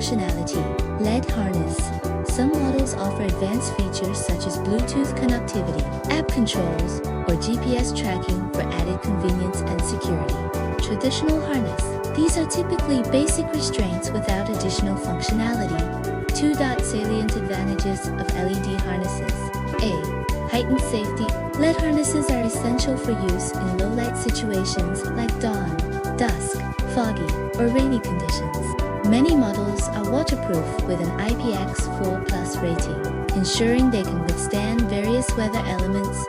C.Functionality LED harness. Some models offer advanced features such as Bluetooth connectivity, app controls, or GPS tracking for added convenience and security. Traditional harness. These are typically basic restraints without additional functionality. 2. Salient advantages of LED harnesses. A. Heightened safety. LED harnesses are essential for use in low-light situations like dawn, dusk, foggy, or rainy conditions. Many models are waterproof with an IPX4+ rating, ensuring they can withstand various weather elements